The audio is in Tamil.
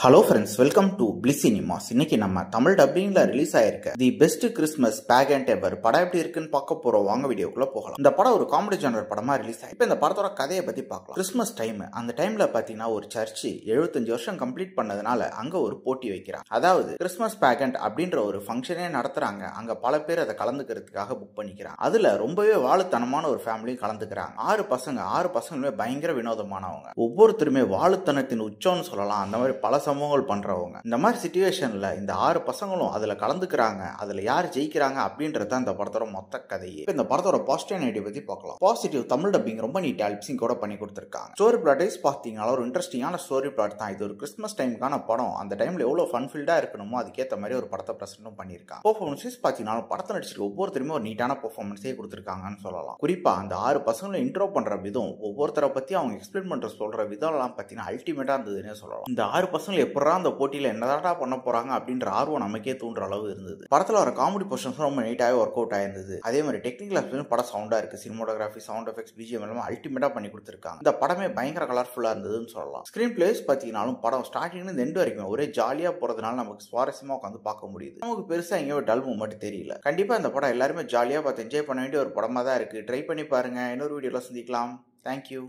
Hello friends, welcome to bliss cinemas. இன்னைக்கு நம்ம தமிழ் டப்பிங்ல ரிலீஸ் ஆயிருக்க தி பெஸ்ட் கிறிஸ்மஸ் பேகண்ட் எவர் படம் எப்படி இருக்குன்னு பார்க்க போறோம். வாங்க வீடியோக்குள்ள போகலாம். இந்த படம் ஒரு காமெடி ஜானர் படமா ரிலீஸ் ஆயிருக்கு. இப்போ இந்த படத்தோட கதையை பத்தி பார்க்கலாம். கிறிஸ்மஸ் டைம், அந்த டைம்ல பாத்தீங்கன்னா ஒரு சர்ச் 75 வருஷம் கம்ப்ளீட் பண்ணதுனால அங்க ஒரு போட்டி வைக்கிறாங்க. அதாவது கிறிஸ்மஸ் பேகண்ட் அப்படின்ற ஒரு ஃபங்க்ஷனே நடத்துறாங்க. அங்க பல பேர் அதை கலந்துக்கிறதுக்காக புக் பண்ணிக்கிறாங்க. அதுல ரொம்பவே வாழுத்தனமான ஒரு ஃபேமிலியும் கலந்துக்கிறாங்க. 6 பசங்களுமே பயங்கர வினோதமானவங்க. ஒவ்வொருத்தருமே வாழுத்தனத்தின் உச்சம்னு சொல்லலாம். அந்த மாதிரி பல சம்பவங்கள் பண்றவங்க. இந்த மாதிரி சிச்சுவேஷன்ல இந்த 6 பசங்களும் அதுல கலந்துக்கிறாங்க. அதுல யார் ஜெயிக்கிறாங்க அப்படின்றத இந்த படத்தோட மொத்த கதையே. இந்த படத்தோட பாசிட்டிவ் நெகட்டிவ் பத்தி பார்க்கலாம். பாசிட்டிவ், தமிழ் டப்பிங் ரொம்ப நீட்டா லிப்சிங் கூட பண்ணி கொடுத்திருக்காங்க. ஸ்டோரி பிளாட் வைஸ் பாத்தீங்கன்னா ஒரு இன்ட்ரெஸ்டிங்கான ஸ்டோரி பிளாட் தான். இது ஒரு கிறிஸ்மஸ் டைமுக்கான படம். அந்த டைம்ல எவ்வளவு ஃபன் ஃபீல்டா இருக்கணுமோ அதுக்கேற்ற மாதிரி ஒரு படத்தை பிரசன்டும் பண்ணிருக்காங்க. பெர்ஃபார்மன்ஸ் பாத்தீங்கன்னா படத்தை நடிச்சிருக்க ஒவ்வொருத்தருமே ஒரு நீட்டான பெர்ஃபார்மன்ஸே கொடுத்திருக்காங்கன்னு சொல்லலாம். குறிப்பா அந்த 6 பசங்களும் இன்ட்ரோ பண்ற விதம், ஒவ்வொருத்தரை பத்தி அவங்க எக்ஸ்பிளைன் பண்ற சொல்ற விதம் எல்லாம் பாத்தீங்கன்னா அல்டிமேட்டா இருந்ததுன்னே சொல்லலாம். இந்த 6 பசங்க எப்படா அந்த போட்டியில என்னடா பண்ண போறாங்க அப்படின்ற ஆர்வம் நமக்கே தூண்டுற அளவு இருந்தது. படத்துல வர காமெடி போர்ஷன்ஸ் ரொம்ப நீட்டாவே ஒர்க் அவுட் ஆயிருந்தது. அதே மாதிரி டெக்னிக்கல் படம் சவுண்டா இருக்கு. சினிமோட்டோகிராஃபி, சவுண்ட் எஃபெக்ட்ஸ், பிஜிஎம் எல்லாம் அல்டிமேட்டா பண்ணி கொடுத்திருக்காங்க. இந்த படமே பயங்கர கலர்ஃபுல்லா இருந்ததுன்னு சொல்லலாம். ஸ்கிரீன் பிளேஸ் பாத்தீங்கன்னாலும் படம் ஸ்டார்டிங்ல இருந்து எண்ட் வரைக்கும் ஒரே ஜாலியா போறதுனால நமக்கு சுவாரஸ்யமா உட்காந்து பார்க்க முடியுது. நமக்கு பெருசா எங்கேயோ டல் மூமெண்ட் தெரியல. கண்டிப்பா இந்த படம் எல்லாருமே ஜாலியா பார்த்து என்ஜாய் பண்ண வேண்டிய ஒரு படமா தான் இருக்கு. ட்ரை பண்ணி பாருங்க. இன்னொரு வீடியோல சந்திக்கலாம். தேங்க்யூ.